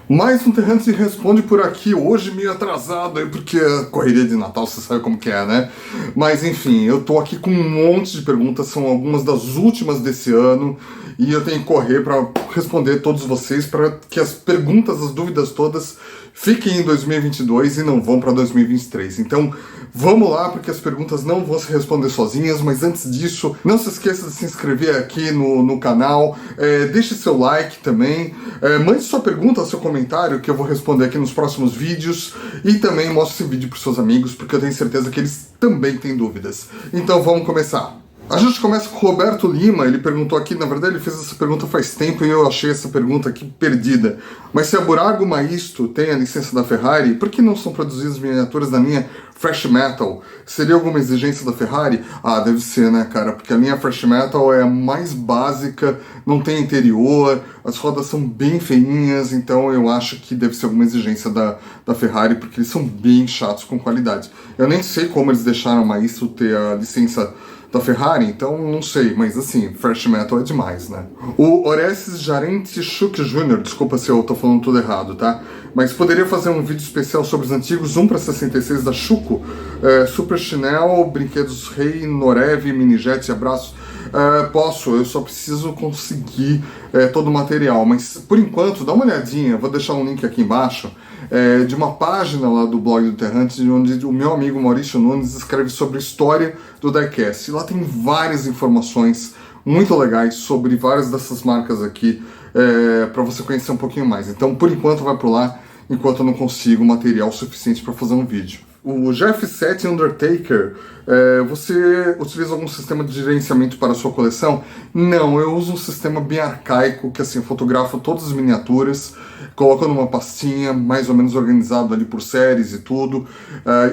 Mais um Terrante Responde por aqui, hoje meio atrasado, aí porque a correria de Natal, você sabe como que é, né? Mas enfim, eu tô aqui com um monte de perguntas, são algumas das últimas desse ano, e eu tenho que correr para responder todos vocês, para que as perguntas, as dúvidas todas fiquem em 2022 e não vão para 2023. Então, vamos lá, porque as perguntas não vão se responder sozinhas, mas antes disso, não se esqueça de se inscrever aqui no canal, deixe seu like também, mande sua pergunta, seu comentário, que eu vou responder aqui nos próximos vídeos, e também mostre esse vídeo para seus amigos, porque eu tenho certeza que eles também têm dúvidas. Então vamos começar. A gente começa com o Roberto Lima, ele perguntou aqui, na verdade ele fez essa pergunta faz tempo e eu achei essa pergunta aqui perdida. Mas se a Burago Maisto tem a licença da Ferrari, por que não são produzidas miniaturas da linha Fresh Metal? Seria alguma exigência da Ferrari? Ah, deve ser, né, cara? Porque a linha Fresh Metal é a mais básica, não tem interior, as rodas são bem feinhas, então eu acho que deve ser alguma exigência da Ferrari, porque eles são bem chatos com qualidade. Eu nem sei como eles deixaram a Maisto ter a licença da Ferrari, então não sei, mas assim, Fresh Metal é demais, né? O Orestes Jarente Schuch Jr., desculpa se eu tô falando tudo errado, tá? Mas poderia fazer um vídeo especial sobre os antigos 1/66 da Schuco, Super Chinel, Brinquedos Rei, Norev, Minijet, abraço. Posso, eu só preciso conseguir todo o material, mas por enquanto, dá uma olhadinha, vou deixar um link aqui embaixo, de uma página lá do blog do Terrante, onde o meu amigo Maurício Nunes escreve sobre a história do diecast. E lá tem várias informações muito legais sobre várias dessas marcas aqui, para você conhecer um pouquinho mais. Então, por enquanto, vai por lá, enquanto eu não consigo material suficiente para fazer um vídeo. O Jeff 7 Undertaker, você utiliza algum sistema de gerenciamento para a sua coleção? Não, eu uso um sistema bem arcaico, que assim, eu fotografo todas as miniaturas, coloco numa pastinha, mais ou menos organizado ali por séries e tudo,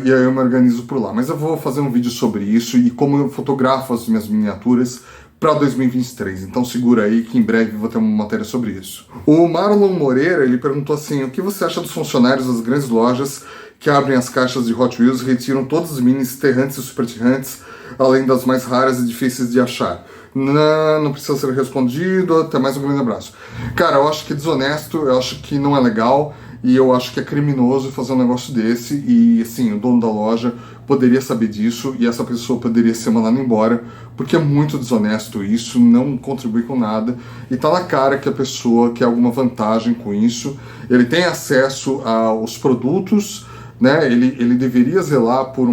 e aí eu me organizo por lá. Mas eu vou fazer um vídeo sobre isso e como eu fotografo as minhas miniaturas para 2023, então segura aí que em breve vou ter uma matéria sobre isso. O Marlon Moreira, ele perguntou assim, o que você acha dos funcionários das grandes lojas que abrem as caixas de Hot Wheels e retiram todos os minis terrantes e super terrantes, além das mais raras e difíceis de achar? Não precisa ser respondido, até mais, um grande abraço. Cara, eu acho que é desonesto, eu acho que não é legal, e eu acho que é criminoso fazer um negócio desse, e assim, o dono da loja poderia saber disso, e essa pessoa poderia ser mandada embora, porque é muito desonesto isso, não contribui com nada, e tá na cara que a pessoa quer alguma vantagem com isso, ele tem acesso aos produtos, né? Ele deveria zelar por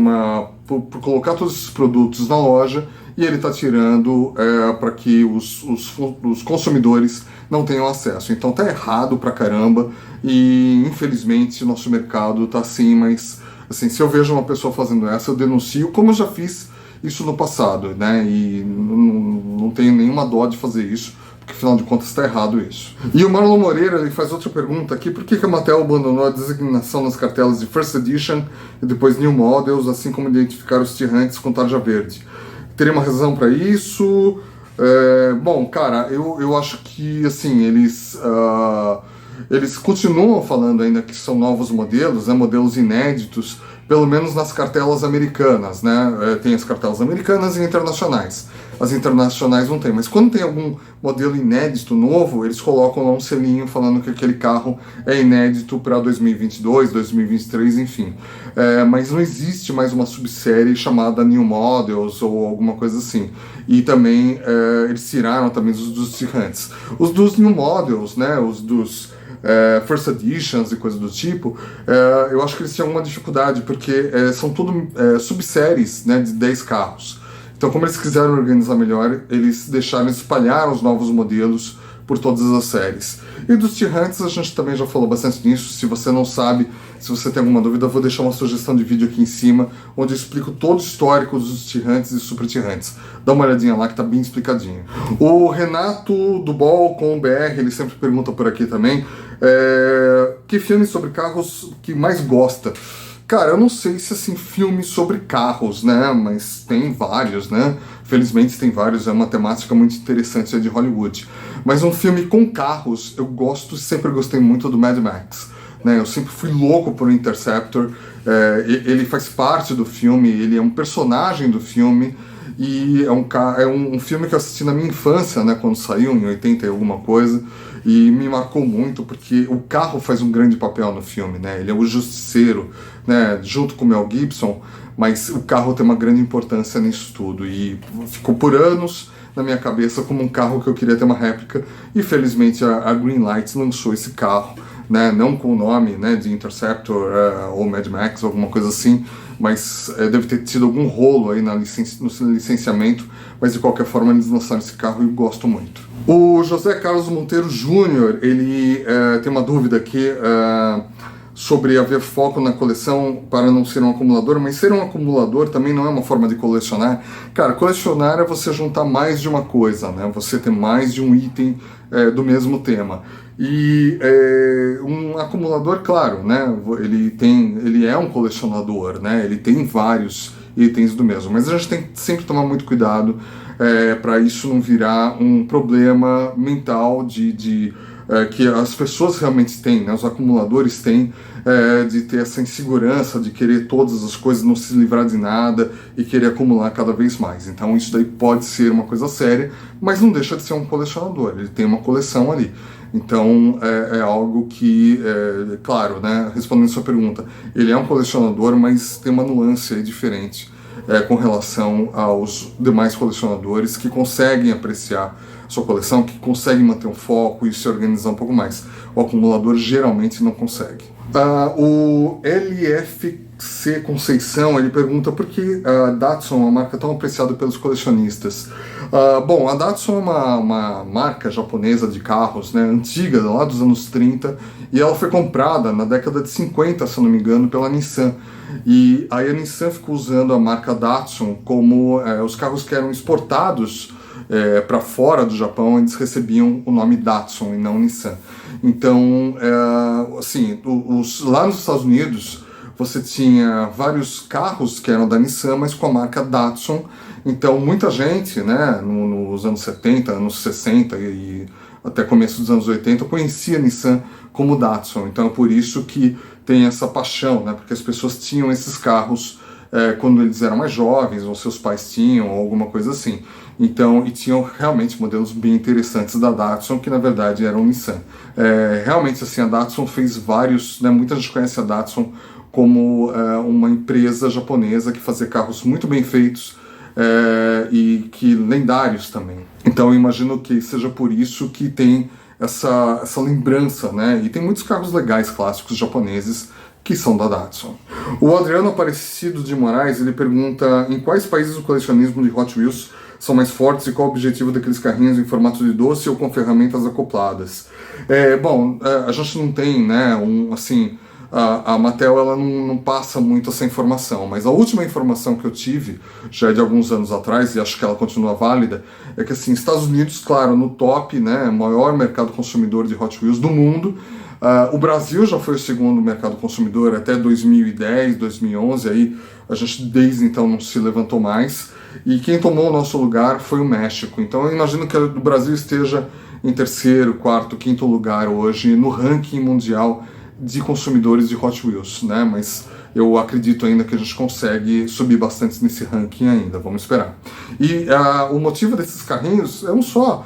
colocar todos esses produtos na loja, e ele está tirando para que os consumidores não tenham acesso. Então tá errado pra caramba, e infelizmente o nosso mercado tá assim, mas assim, se eu vejo uma pessoa fazendo essa, eu denuncio, como eu já fiz isso no passado, né? E não tenho nenhuma dó de fazer isso, porque afinal de contas está errado isso. E o Marlon Moreira, ele faz outra pergunta aqui, por que a Mattel abandonou a designação nas cartelas de First Edition e depois New Models, assim como identificar os Tirantes com tarja verde? Teria uma razão para isso? Bom, cara, eu acho que assim, eles continuam falando ainda que são novos modelos, né, modelos inéditos, pelo menos nas cartelas americanas, né? Tem as cartelas americanas e internacionais. As internacionais não tem, mas quando tem algum modelo inédito novo, eles colocam lá um selinho falando que aquele carro é inédito para 2022, 2023, enfim. Mas não existe mais uma subsérie chamada New Models ou alguma coisa assim. E também eles tiraram também os dos Tirantes. Os dos New Models, né? Os dos First Editions e coisas do tipo, eu acho que eles tinham uma dificuldade, porque são tudo subséries, né, de 10 carros. Então, como eles quiseram organizar melhor, eles espalharam os novos modelos por todas as séries. E dos Tirantes, a gente também já falou bastante nisso. Se você não sabe, se você tem alguma dúvida, eu vou deixar uma sugestão de vídeo aqui em cima, onde eu explico todo o histórico dos Tirantes e Super Tirantes. Dá uma olhadinha lá que tá bem explicadinho. O Renato do Ball com BR, ele sempre pergunta por aqui também, que filme sobre carros que mais gosta? Cara, eu não sei se assim, filme sobre carros, né, mas tem vários, né, felizmente tem vários, é uma temática muito interessante de Hollywood. Mas um filme com carros, eu sempre gostei muito do Mad Max, né, eu sempre fui louco por Interceptor, ele faz parte do filme, ele é um personagem do filme, e é um filme que eu assisti na minha infância, né, quando saiu, em 80 e alguma coisa, e me marcou muito, porque o carro faz um grande papel no filme, né, ele é o justiceiro, né, junto com o Mel Gibson, mas o carro tem uma grande importância nisso tudo, e ficou por anos na minha cabeça como um carro que eu queria ter uma réplica, e felizmente a Greenlight lançou esse carro, né, não com o nome, né, de Interceptor ou Mad Max, alguma coisa assim, mas deve ter tido algum rolo aí no licenciamento, mas de qualquer forma eles lançaram esse carro e eu gosto muito. O José Carlos Monteiro Júnior, ele tem uma dúvida aqui sobre haver foco na coleção para não ser um acumulador, mas ser um acumulador também não é uma forma de colecionar. Cara, colecionar é você juntar mais de uma coisa, né? Você ter mais de um item do mesmo tema. E um acumulador, claro, né? Ele é um colecionador, né? Ele tem vários itens do mesmo, mas a gente tem que sempre tomar muito cuidado para isso não virar um problema mental que as pessoas realmente têm, né? Os acumuladores têm, de ter essa insegurança, de querer todas as coisas, não se livrar de nada e querer acumular cada vez mais. Então isso daí pode ser uma coisa séria, mas não deixa de ser um colecionador, ele tem uma coleção ali. Então é algo que, claro, né, respondendo a sua pergunta, ele é um colecionador, mas tem uma nuance aí diferente com relação aos demais colecionadores que conseguem apreciar sua coleção, que conseguem manter um foco e se organizar um pouco mais. O acumulador geralmente não consegue. O LFC Conceição, ele pergunta por que a Datsun é uma marca tão apreciada pelos colecionistas. Bom, a Datsun é uma marca japonesa de carros, né, antiga, lá dos anos 30, e ela foi comprada na década de 50, se eu não me engano, pela Nissan. E aí a Nissan ficou usando a marca Datsun como os carros que eram exportados para fora do Japão, eles recebiam o nome Datsun e não Nissan. Então, assim, lá nos Estados Unidos, você tinha vários carros que eram da Nissan, mas com a marca Datsun. Então, muita gente, né, nos anos 70, anos 60 e até começo dos anos 80, conhecia a Nissan como Datsun. Então, é por isso que tem essa paixão, né, porque as pessoas tinham esses carros quando eles eram mais jovens, ou seus pais tinham, ou alguma coisa assim. Então, e tinham realmente modelos bem interessantes da Datsun, que na verdade eram Nissan. Realmente, assim, a Datsun fez vários, né, muita gente conhece a Datsun como uma empresa japonesa que fazia carros muito bem feitos e que lendários também. Então, eu imagino que seja por isso que tem essa lembrança, né? E tem muitos carros legais, clássicos japoneses, que são da Datsun. O Adriano Aparecido de Moraes, ele pergunta em quais países o colecionismo de Hot Wheels são mais fortes e qual o objetivo daqueles carrinhos em formato de doce ou com ferramentas acopladas. Bom, a gente não tem, né, a Mattel ela não passa muito essa informação, mas a última informação que eu tive, já é de alguns anos atrás, e acho que ela continua válida, é que assim, Estados Unidos, claro, no top, né, maior mercado consumidor de Hot Wheels do mundo. O Brasil já foi o segundo mercado consumidor até 2010, 2011, aí a gente desde então não se levantou mais, e quem tomou o nosso lugar foi o México. Então eu imagino que o Brasil esteja em terceiro, quarto, quinto lugar hoje no ranking mundial de consumidores de Hot Wheels, né? Mas eu acredito ainda que a gente consegue subir bastante nesse ranking ainda, vamos esperar. E o motivo desses carrinhos é um só.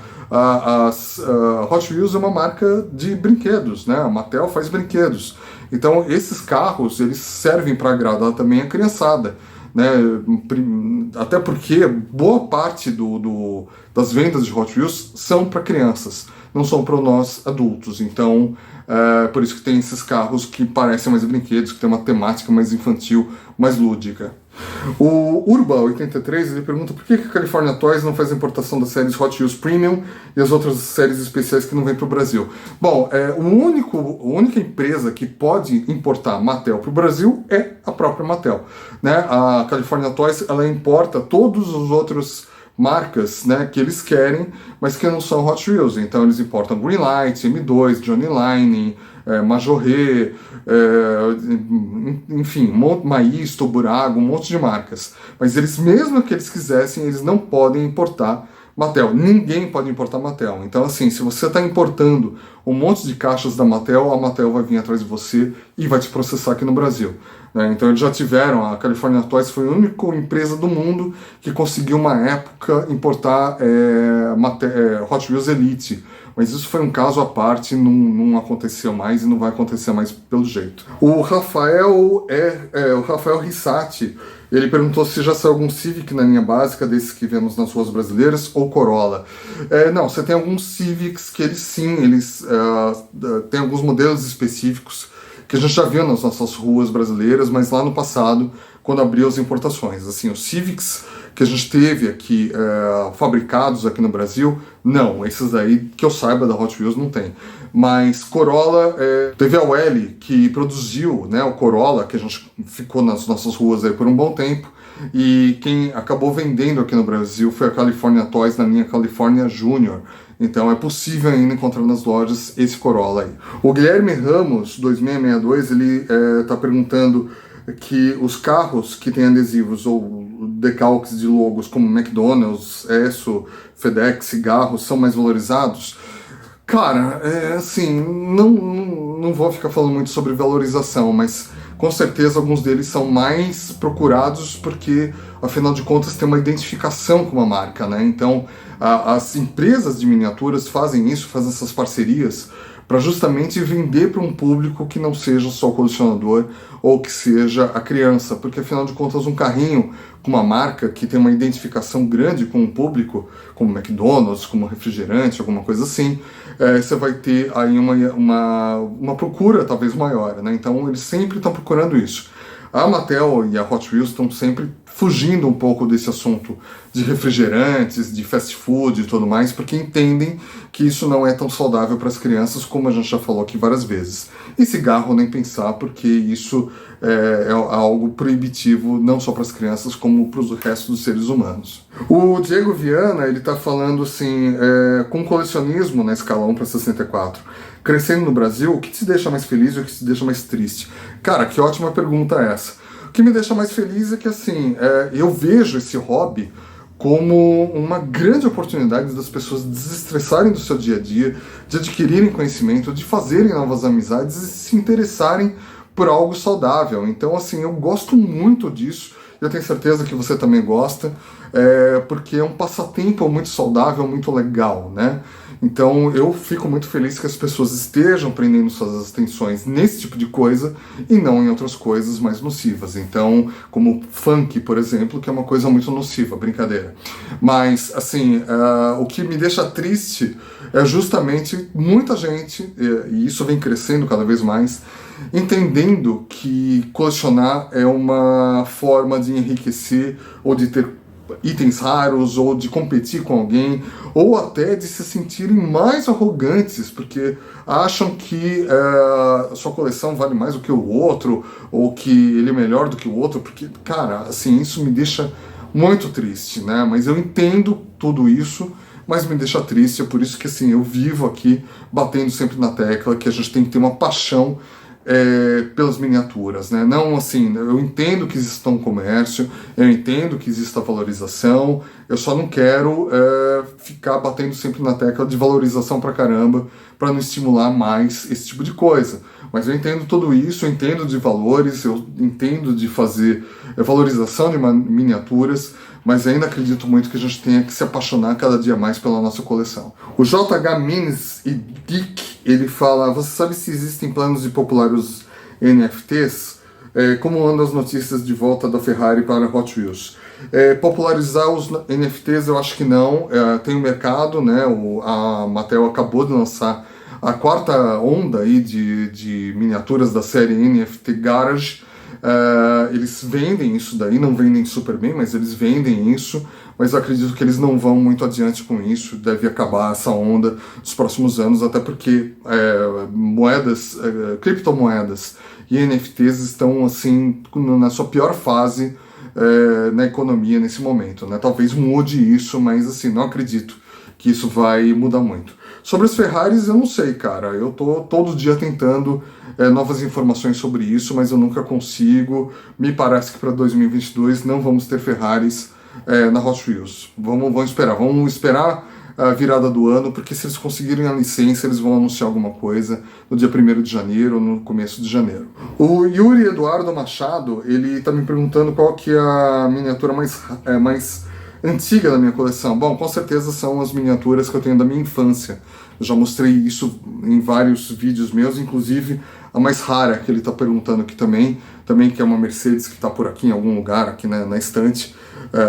Hot Wheels é uma marca de brinquedos, né? A Mattel faz brinquedos. Então esses carros, eles servem para agradar também a criançada, né? Até porque boa parte das vendas de Hot Wheels são para crianças, não são para nós adultos. Então, por isso que tem esses carros que parecem mais brinquedos, que tem uma temática mais infantil, mais lúdica. O Urba83, ele pergunta por que a California Toys não faz a importação das séries Hot Wheels Premium e as outras séries especiais que não vêm para o Brasil. Bom, a única empresa que pode importar Mattel para o Brasil é a própria Mattel, né? A California Toys, ela importa todos os outros marcas, né, que eles querem, mas que não são Hot Wheels. Então eles importam Greenlight, M2, Johnny Line, Majoré, enfim, Maisto, Burago, um monte de marcas. Mas eles, mesmo que eles quisessem, eles não podem importar Mattel. Ninguém pode importar Mattel. Então, assim, se você está importando um monte de caixas da Mattel, a Mattel vai vir atrás de você e vai te processar aqui no Brasil. Né? Então, eles já tiveram, a California Toys foi a única empresa do mundo que conseguiu, uma época, importar Hot Wheels Elite. Mas isso foi um caso à parte, não aconteceu mais e não vai acontecer mais pelo jeito. O Rafael Rissati, ele perguntou se já saiu algum Civic na linha básica, desses que vemos nas ruas brasileiras, ou Corolla. Não, você tem alguns Civics que eles têm alguns modelos específicos que a gente já viu nas nossas ruas brasileiras, mas lá no passado, quando abriu as importações. Assim, os Civics que a gente teve aqui, fabricados aqui no Brasil, não, esses daí, que eu saiba, da Hot Wheels não tem. Mas Corolla, teve a Welly, que produziu, né, o Corolla, que a gente ficou nas nossas ruas aí por um bom tempo, e quem acabou vendendo aqui no Brasil foi a California Toys na linha California Junior. Então é possível ainda encontrar nas lojas esse Corolla aí. O Guilherme Ramos, 2662, ele está perguntando que os carros que têm adesivos ou decalques de logos como McDonald's, Esso, FedEx, cigarros são mais valorizados? Cara, assim, não vou ficar falando muito sobre valorização, mas com certeza alguns deles são mais procurados porque, afinal de contas, tem uma identificação com uma marca, né? Então, as empresas de miniaturas fazem isso, fazem essas parcerias para justamente vender para um público que não seja só o colecionador ou que seja a criança, porque afinal de contas um carrinho com uma marca que tem uma identificação grande com o público, como McDonald's, como refrigerante, alguma coisa assim, você vai ter aí uma procura talvez maior, né? Então eles sempre estão procurando isso. A Mattel e a Hot Wheels estão sempre fugindo um pouco desse assunto de refrigerantes, de fast food e tudo mais, porque entendem que isso não é tão saudável para as crianças, como a gente já falou aqui várias vezes. E cigarro nem pensar, porque isso é algo proibitivo não só para as crianças, como para o resto dos seres humanos. O Diego Viana, ele está falando assim, com colecionismo na escala 1 para 64, crescendo no Brasil, o que te deixa mais feliz e o que te deixa mais triste? Cara, que ótima pergunta é essa. O que me deixa mais feliz é que, assim, eu vejo esse hobby como uma grande oportunidade das pessoas desestressarem do seu dia a dia, de adquirirem conhecimento, de fazerem novas amizades e se interessarem por algo saudável. Então, assim, eu gosto muito disso. Eu tenho certeza que você também gosta, porque é um passatempo muito saudável, muito legal, né? Então eu fico muito feliz que as pessoas estejam prendendo suas atenções nesse tipo de coisa e não em outras coisas mais nocivas. Então, como funk, por exemplo, que é uma coisa muito nociva, brincadeira. Mas, assim, o que me deixa triste é justamente muita gente, e isso vem crescendo cada vez mais, entendendo que colecionar é uma forma de enriquecer ou de ter itens raros, ou de competir com alguém, ou até de se sentirem mais arrogantes, porque acham que a sua coleção vale mais do que o outro, ou que ele é melhor do que o outro, porque, cara, assim, isso me deixa muito triste, né? Mas eu entendo tudo isso, mas me deixa triste, é por isso que, assim, eu vivo aqui batendo sempre na tecla que a gente tem que ter uma paixão pelas miniaturas, né? Não assim, eu entendo que exista um comércio, eu entendo que exista valorização, eu só não quero ficar batendo sempre na tecla de valorização pra caramba, para não estimular mais esse tipo de coisa. Mas eu entendo tudo isso, eu entendo de valores, eu entendo de fazer valorização de miniaturas, mas ainda acredito muito que a gente tenha que se apaixonar cada dia mais pela nossa coleção. O JH Minis e Dick, ele fala, você sabe se existem planos de popularizar os NFTs? Como andam as notícias de volta da Ferrari para Hot Wheels? Popularizar os NFTs eu acho que não, tem o mercado, né? A Mattel acabou de lançar a quarta onda aí de miniaturas da série NFT Garage. Eles vendem isso daí, não vendem super bem, mas eles vendem isso, mas eu acredito que eles não vão muito adiante com isso, deve acabar essa onda nos próximos anos, até porque criptomoedas e NFTs estão assim na sua pior fase na economia nesse momento, né? Talvez mude isso, mas assim, não acredito que isso vai mudar muito. Sobre as Ferraris, eu não sei, cara. Eu tô todo dia tentando novas informações sobre isso, mas eu nunca consigo. Me parece que para 2022 não vamos ter Ferraris na Hot Wheels. Vamos esperar a virada do ano, porque se eles conseguirem a licença, eles vão anunciar alguma coisa no dia 1º de janeiro ou no começo de janeiro. O Yuri Eduardo Machado, ele tá me perguntando qual que é a miniatura mais antiga da minha coleção. Bom, com certeza são as miniaturas que eu tenho da minha infância. Eu já mostrei isso em vários vídeos meus, inclusive a mais rara que ele está perguntando aqui também, que é uma Mercedes que está por aqui em algum lugar, aqui na estante,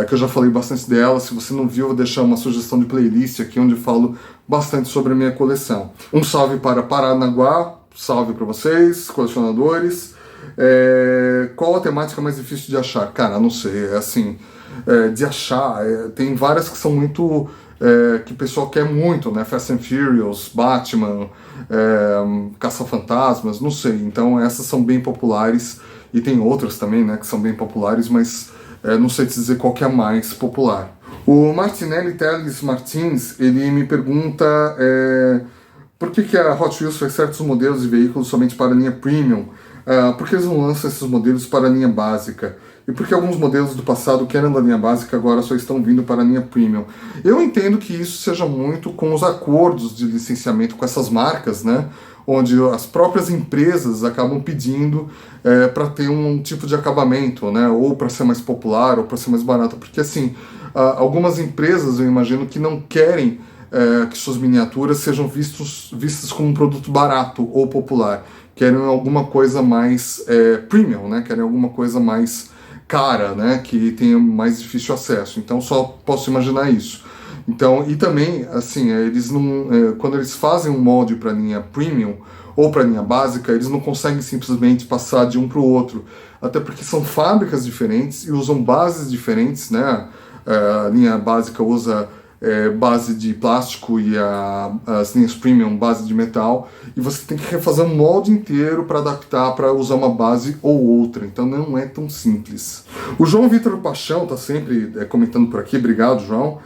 que eu já falei bastante dela. Se você não viu, eu vou deixar uma sugestão de playlist aqui onde eu falo bastante sobre a minha coleção. Um salve para Paranaguá, salve para vocês, colecionadores. Qual a temática mais difícil de achar? Cara, não sei, de achar, tem várias que são muito... que o pessoal quer muito, né? Fast and Furious, Batman, Caça-Fantasmas, não sei. Então essas são bem populares e tem outras também, né, que são bem populares, mas não sei te dizer qual que é a mais popular. O Martinelli Teles Martins, ele me pergunta por que a Hot Wheels faz certos modelos de veículos somente para a linha Premium? Por que eles não lançam esses modelos para a linha básica? E por que alguns modelos do passado que eram da linha básica agora só estão vindo para a linha Premium? Eu entendo que isso seja muito com os acordos de licenciamento com essas marcas, né? Onde as próprias empresas acabam pedindo para ter um tipo de acabamento, né? Ou para ser mais popular, ou para ser mais barato. Porque assim, algumas empresas, eu imagino, que não querem que suas miniaturas sejam vistas como um produto barato ou popular. Querem alguma coisa mais premium, né? Querem alguma coisa mais cara, né, que tenha mais difícil acesso. Então só posso imaginar isso. Então, e também, assim, eles não, quando eles fazem um molde para a linha Premium ou para a linha básica, eles não conseguem simplesmente passar de um para o outro, até porque são fábricas diferentes e usam bases diferentes, né? A linha básica usa base de plástico e as linhas Premium base de metal, e você tem que refazer um molde inteiro para adaptar para usar uma base ou outra, então não é tão simples. O João Vitor Paixão está sempre comentando por aqui, obrigado, João.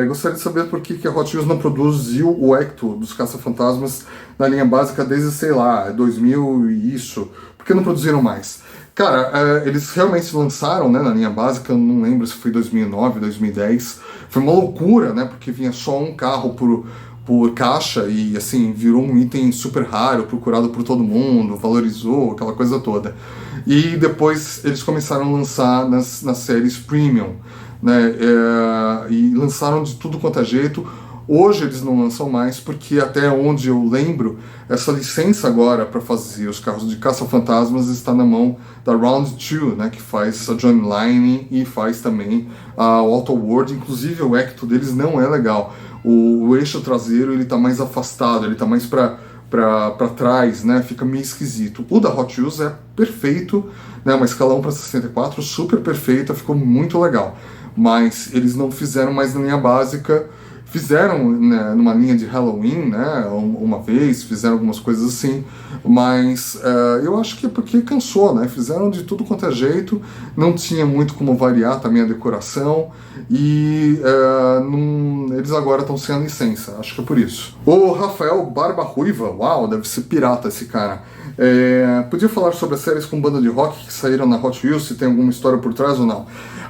Gostaria de saber por que a Hot Wheels não produziu o Ecto dos Caça-Fantasmas na linha básica desde, sei lá, 2000 e isso, por que não produziram mais? Cara, eles realmente lançaram, né, na linha básica, eu não lembro se foi 2009, 2010, foi uma loucura, né, porque vinha só um carro por caixa e, assim, virou um item super raro, procurado por todo mundo, valorizou, aquela coisa toda. E depois eles começaram a lançar nas séries Premium, né, e lançaram de tudo quanto é jeito. Hoje eles não lançam mais porque, até onde eu lembro, essa licença agora para fazer os carros de caça-fantasmas está na mão da Round 2, né, que faz a Johnny Line e faz também o Auto World. Inclusive o Ecto deles não é legal. O eixo traseiro ele está mais afastado, ele está mais para trás, né, fica meio esquisito. O da Hot Wheels é perfeito, né, uma escala 1/64, super perfeita, ficou muito legal. Mas eles não fizeram mais na linha básica. Fizeram, né, numa linha de Halloween, né, uma vez, fizeram algumas coisas assim, mas eu acho que é porque cansou, né, fizeram de tudo quanto é jeito, não tinha muito como variar também a decoração, e eles agora estão sem a licença, acho que é por isso. O Rafael Barba Ruiva, uau, deve ser pirata esse cara. Podia falar sobre as séries com banda de rock que saíram na Hot Wheels, se tem alguma história por trás ou não?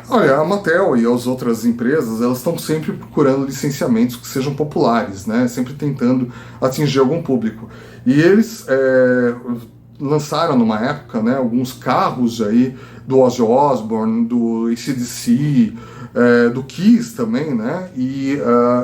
Olha, a Mattel e as outras empresas, elas estão sempre procurando licenciamentos que sejam populares, né? Sempre tentando atingir algum público. E eles lançaram numa época, né, alguns carros aí do Ozzy Osbourne, do AC/DC, do Kiss também, né? E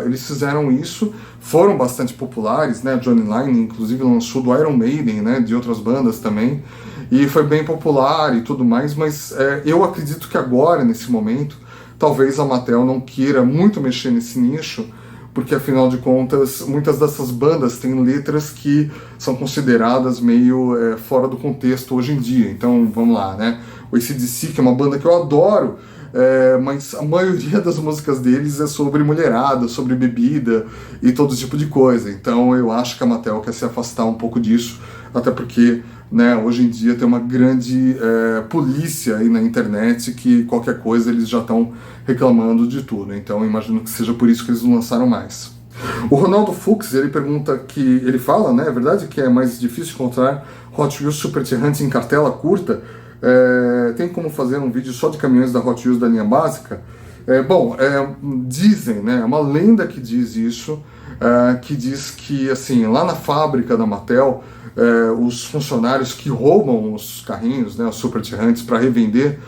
eles fizeram isso, foram bastante populares, né? Johnny Line, inclusive, lançou do Iron Maiden, né? De outras bandas também. E foi bem popular e tudo mais, mas eu acredito que agora, nesse momento, talvez a Mattel não queira muito mexer nesse nicho, porque afinal de contas, muitas dessas bandas têm letras que são consideradas meio fora do contexto hoje em dia. Então, vamos lá, né? O AC/DC, que é uma banda que eu adoro, mas a maioria das músicas deles é sobre mulherada, sobre bebida e todo tipo de coisa. Então eu acho que a Mattel quer se afastar um pouco disso, até porque, né, hoje em dia tem uma grande polícia aí na internet que qualquer coisa eles já estão reclamando de tudo. Então eu imagino que seja por isso que eles não lançaram mais. O Ronaldo Fux, ele pergunta ele fala, né, é verdade que é mais difícil encontrar Hot Wheels Superterrante em cartela curta? Tem como fazer um vídeo só de caminhões da Hot Wheels da linha básica? Dizem, né? É uma lenda que diz isso, que diz que, assim, lá na fábrica da Mattel, os funcionários que roubam os carrinhos, né, os supertirantes, para revender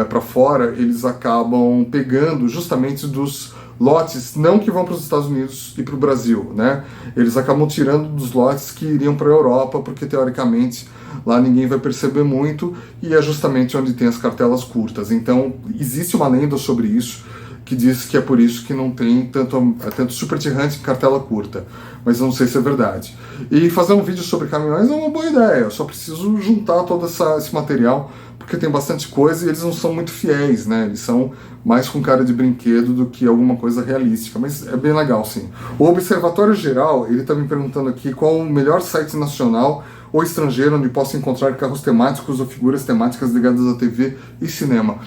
para fora, eles acabam pegando justamente dos lotes não que vão para os Estados Unidos e para o Brasil, né? Eles acabam tirando dos lotes que iriam para a Europa, porque teoricamente lá ninguém vai perceber muito e é justamente onde tem as cartelas curtas. Então existe uma lenda sobre isso que diz que é por isso que não tem tanto supertirrante em cartela curta, mas eu não sei se é verdade. E fazer um vídeo sobre caminhões é uma boa ideia, eu só preciso juntar todo esse material, porque tem bastante coisa e eles não são muito fiéis, né? Eles são mais com cara de brinquedo do que alguma coisa realística, mas é bem legal, sim. O Observatório Geral, ele está me perguntando aqui qual o melhor site nacional ou estrangeiro onde posso encontrar carros temáticos ou figuras temáticas ligadas à TV e cinema.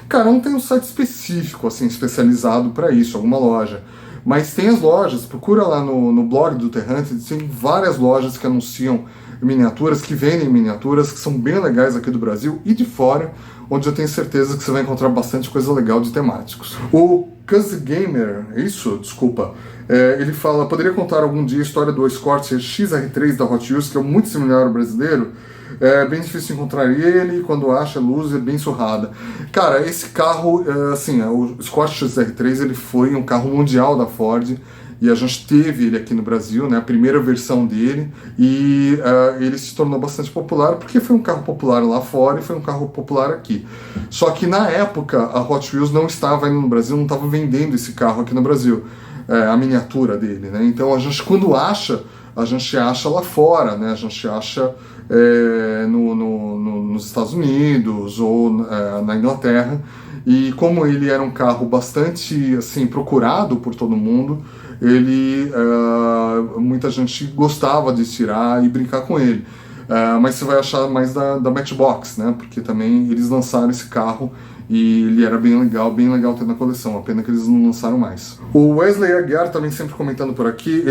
Cara, não tem um site específico, assim, especializado para isso, alguma loja. Mas tem as lojas, procura lá no blog do The Hunted, tem várias lojas que anunciam miniaturas, que vendem miniaturas, que são bem legais aqui do Brasil e de fora, onde eu tenho certeza que você vai encontrar bastante coisa legal de temáticos. O Cuz Gamer, isso? Desculpa. Ele fala, poderia contar algum dia a história do Escort XR3 da Hot Wheels, que é muito similar ao brasileiro? É bem difícil encontrar ele, e quando acha, a luz é bem surrada. Cara, esse carro, o Escort XR3, ele foi um carro mundial da Ford, e a gente teve ele aqui no Brasil, né, a primeira versão dele, e ele se tornou bastante popular, porque foi um carro popular lá fora e foi um carro popular aqui. Só que na época, a Hot Wheels não estava indo no Brasil, não estava vendendo esse carro aqui no Brasil, a miniatura dele, né, então a gente quando acha, a gente acha lá fora, né, a gente acha nos Estados Unidos ou na Inglaterra, e como ele era um carro bastante assim procurado por todo mundo, muita gente gostava de tirar e brincar com ele. Mas você vai achar mais da Matchbox, né? Porque também eles lançaram esse carro e ele era bem legal ter na coleção, a pena que eles não lançaram mais. O Wesley Aguiar também sempre comentando por aqui,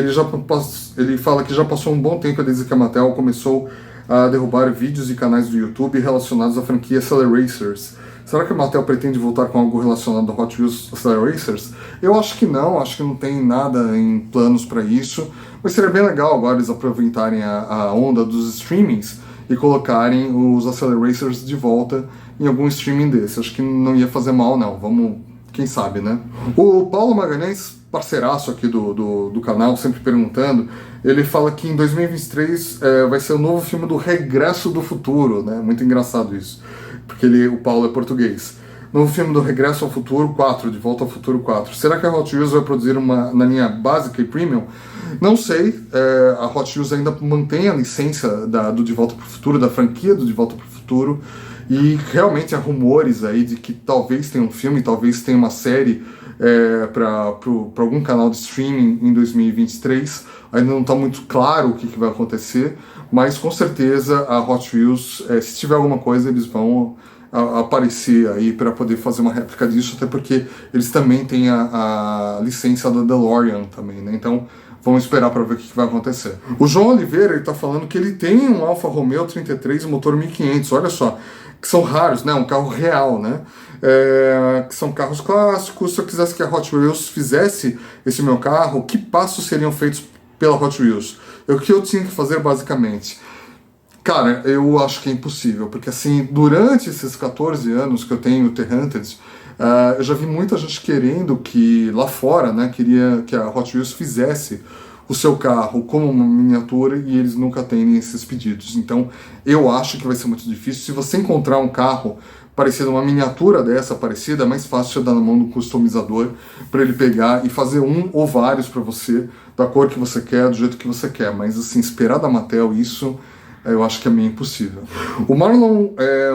ele fala que já passou um bom tempo desde que a Mattel começou a derrubar vídeos e canais do YouTube relacionados à franquia Acceleracers. Será que a Mattel pretende voltar com algo relacionado a Hot Wheels Acceleracers? Eu acho que não tem nada em planos para isso, mas seria bem legal agora eles aproveitarem a onda dos streamings e colocarem os Acceleracers de volta em algum streaming desse. Acho que não ia fazer mal não, vamos, quem sabe, né? O Paulo Magalhães, parceiraço aqui do canal, sempre perguntando, ele fala que em 2023 vai ser o novo filme do Regresso do Futuro, né? Muito engraçado isso, porque o Paulo é português. Novo filme do Regresso ao Futuro 4, De Volta ao Futuro 4. Será que a Hot Wheels vai produzir na linha básica e premium? Não sei, a Hot Wheels ainda mantém a licença do De Volta para o Futuro, da franquia do De Volta para o Futuro, e realmente há rumores aí de que talvez tenha um filme, talvez tenha uma série para algum canal de streaming em 2023. Ainda não está muito claro o que vai acontecer, mas com certeza a Hot Wheels, se tiver alguma coisa, eles vão aparecer aí para poder fazer uma réplica disso, até porque eles também têm a licença da DeLorean também, né? Então vamos esperar para ver o que vai acontecer. O João Oliveira está falando que ele tem um Alfa Romeo 33 motor 1500, olha só, que são raros, né? Um carro real, né? Que são carros clássicos. Se eu quisesse que a Hot Wheels fizesse esse meu carro, que passos seriam feitos pela Hot Wheels? O que eu tinha que fazer basicamente? Cara, eu acho que é impossível, porque assim, durante esses 14 anos que eu tenho o The Hunted, eu já vi muita gente querendo que lá fora, né, queria que a Hot Wheels fizesse o seu carro como uma miniatura e eles nunca têm esses pedidos. Então, eu acho que vai ser muito difícil. Se você encontrar um carro parecido, uma miniatura dessa parecida, é mais fácil você dar na mão do customizador para ele pegar e fazer um ou vários para você, da cor que você quer, do jeito que você quer. Mas assim, esperar da Mattel isso, eu acho que é meio impossível. O Marlon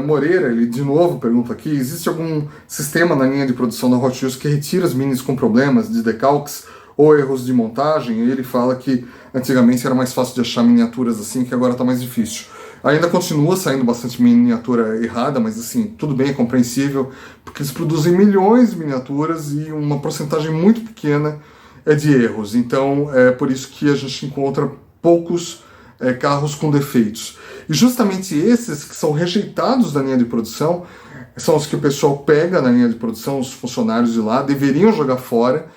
Moreira, ele de novo pergunta aqui, existe algum sistema na linha de produção da Hot Wheels que retira as minis com problemas de decalques ou erros de montagem? E ele fala que antigamente era mais fácil de achar miniaturas assim, que agora está mais difícil. Ainda continua saindo bastante miniatura errada, mas assim, tudo bem, é compreensível, porque eles produzem milhões de miniaturas e uma porcentagem muito pequena é de erros. Então é por isso que a gente encontra poucos carros com defeitos. E justamente esses que são rejeitados da linha de produção são os que o pessoal pega na linha de produção, os funcionários de lá deveriam jogar fora,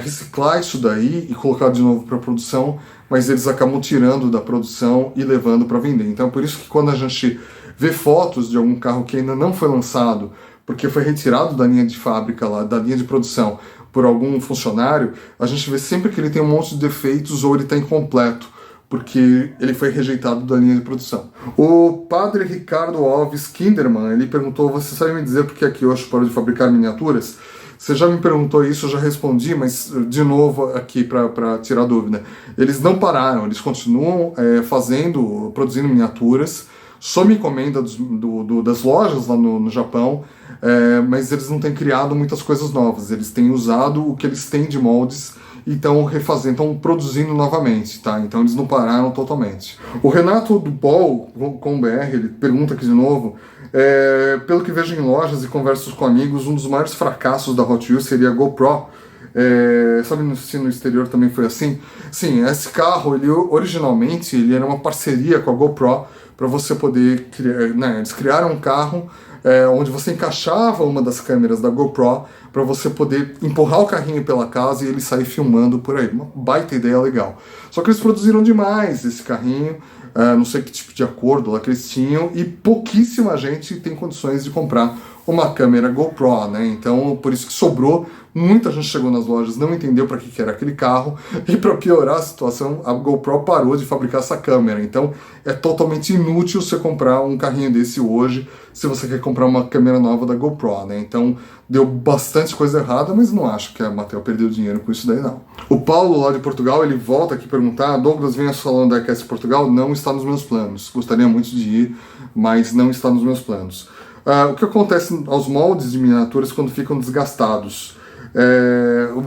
reciclar isso daí e colocar de novo para produção, mas eles acabam tirando da produção e levando para vender. Então é por isso que quando a gente vê fotos de algum carro que ainda não foi lançado, porque foi retirado da linha de fábrica lá, da linha de produção, por algum funcionário, a gente vê sempre que ele tem um monte de defeitos ou ele está incompleto, porque ele foi rejeitado da linha de produção. O padre Ricardo Alves Kinderman, ele perguntou: você sabe me dizer por que a Kyosho parou de fabricar miniaturas? Você já me perguntou isso, eu já respondi, mas de novo aqui para tirar dúvida. Eles não pararam, eles continuam produzindo miniaturas, sob encomenda das lojas lá no Japão, mas eles não têm criado muitas coisas novas. Eles têm usado o que eles têm de moldes e estão produzindo novamente, tá? Então eles não pararam totalmente. O Renato do Paul, com BR, ele pergunta aqui de novo: pelo que vejo em lojas e conversas com amigos, um dos maiores fracassos da Hot Wheels seria a GoPro. Sabe se no exterior também foi assim? Sim, esse carro, originalmente, ele era uma parceria com a GoPro para você poder criar, né? Eles criaram um carro onde você encaixava uma das câmeras da GoPro para você poder empurrar o carrinho pela casa e ele sair filmando por aí. Uma baita ideia legal. Só que eles produziram demais esse carrinho, não sei que tipo de acordo lá que eles tinham, e pouquíssima gente tem condições de comprar uma câmera GoPro, né? Então, por isso que sobrou. Muita gente chegou nas lojas, não entendeu para que era aquele carro, e para piorar a situação, a GoPro parou de fabricar essa câmera. Então, é totalmente inútil você comprar um carrinho desse hoje, se você quer comprar uma câmera nova da GoPro, né? Então, deu bastante coisa errada, mas não acho que a Mattel perdeu dinheiro com isso daí, não. O Paulo, lá de Portugal, ele volta aqui perguntar: Douglas, venha falando da Diecast Portugal? Não está nos meus planos. Gostaria muito de ir, mas não está nos meus planos. O que acontece aos moldes de miniaturas quando ficam desgastados?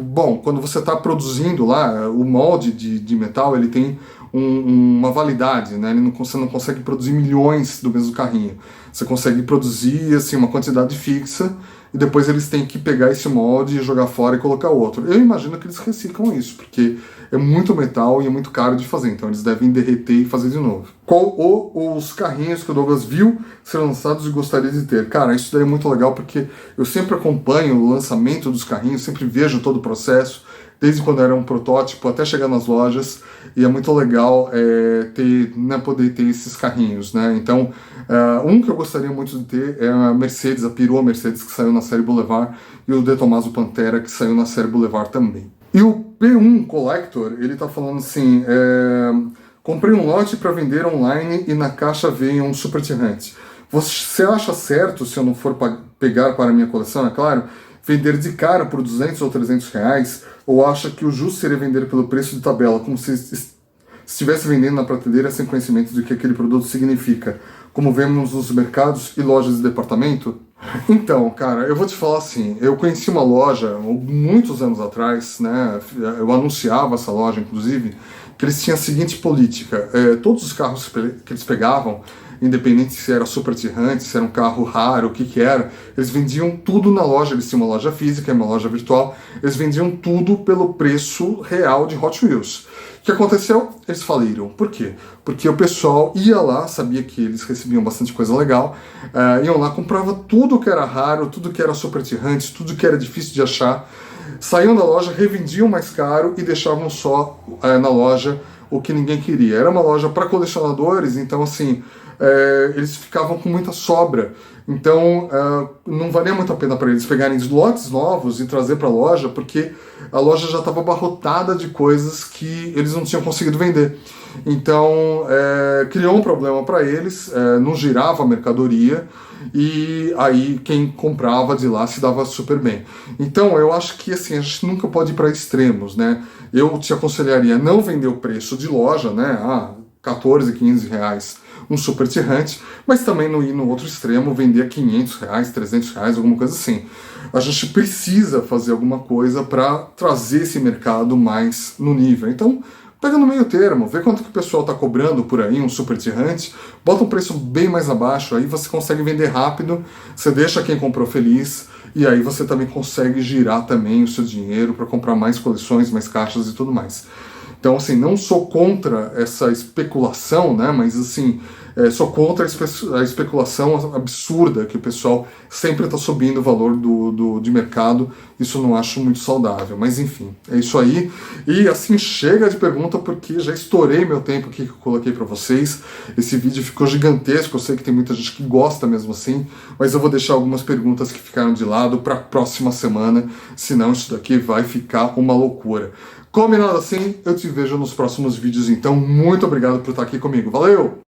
Bom, quando você está produzindo lá, o molde de metal, ele tem uma validade, né? Você não consegue produzir milhões do mesmo carrinho. Você consegue produzir assim, uma quantidade fixa, e depois eles têm que pegar esse molde e jogar fora e colocar outro. Eu imagino que eles reciclam isso, porque é muito metal e é muito caro de fazer, então eles devem derreter e fazer de novo. Qual os carrinhos que o Douglas viu ser lançados e gostaria de ter? Cara, isso daí é muito legal, porque eu sempre acompanho o lançamento dos carrinhos, sempre vejo todo o processo, desde quando era um protótipo até chegar nas lojas, e é muito legal poder ter esses carrinhos, né? Então, um que eu gostaria muito de ter é a Mercedes, a perua Mercedes, que saiu na série Boulevard, e o De Tomaso Pantera, que saiu na série Boulevard também. E o P1 Collector, ele tá falando assim: comprei um lote para vender online e na caixa veio um Super Tirante. Você acha certo, se eu não for pegar para a minha coleção, é claro, vender de cara por 200 ou 300 reais, ou acha que o justo seria vender pelo preço de tabela, como se estivesse vendendo na prateleira sem conhecimento do que aquele produto significa, como vemos nos mercados e lojas de departamento? Então, cara, eu vou te falar assim, eu conheci uma loja muitos anos atrás, né, eu anunciava essa loja, inclusive, que eles tinham a seguinte política: todos os carros que eles pegavam, independente se era Super Tirante, se era um carro raro, o que era, eles vendiam tudo na loja. Eles tinham uma loja física, uma loja virtual, eles vendiam tudo pelo preço real de Hot Wheels. O que aconteceu? Eles faliram. Por quê? Porque o pessoal ia lá, sabia que eles recebiam bastante coisa legal, iam lá, comprava tudo que era raro, tudo que era Super Tirante, tudo que era difícil de achar, saíam da loja, revendiam mais caro e deixavam só na loja o que ninguém queria. Era uma loja para colecionadores, então assim, eles ficavam com muita sobra. Então não valia muito a pena para eles pegarem lotes novos e trazer para a loja, porque a loja já estava abarrotada de coisas que eles não tinham conseguido vender. Então criou um problema para eles, não girava a mercadoria, e aí quem comprava de lá se dava super bem. Então eu acho que assim, a gente nunca pode ir para extremos, né? Eu te aconselharia não vender o preço de loja, né? 14, 15 reais um Super Tirante, mas também não ir no outro extremo, vender a 500 reais, 300 reais, alguma coisa assim. A gente precisa fazer alguma coisa para trazer esse mercado mais no nível. Então, pega no meio termo, vê quanto que o pessoal está cobrando por aí, um Super Tirante, bota um preço bem mais abaixo, aí você consegue vender rápido, você deixa quem comprou feliz, e aí você também consegue girar também o seu dinheiro para comprar mais coleções, mais caixas e tudo mais. Então, assim, não sou contra essa especulação, né? Mas, assim, sou contra a especulação absurda que o pessoal sempre está subindo o valor de mercado. Isso eu não acho muito saudável. Mas, enfim, é isso aí. E, assim, chega de pergunta, porque já estourei meu tempo aqui que eu coloquei para vocês. Esse vídeo ficou gigantesco. Eu sei que tem muita gente que gosta mesmo assim, mas eu vou deixar algumas perguntas que ficaram de lado para a próxima semana, senão isso daqui vai ficar uma loucura. Combinado assim, eu te vejo nos próximos vídeos então. Muito obrigado por estar aqui comigo. Valeu!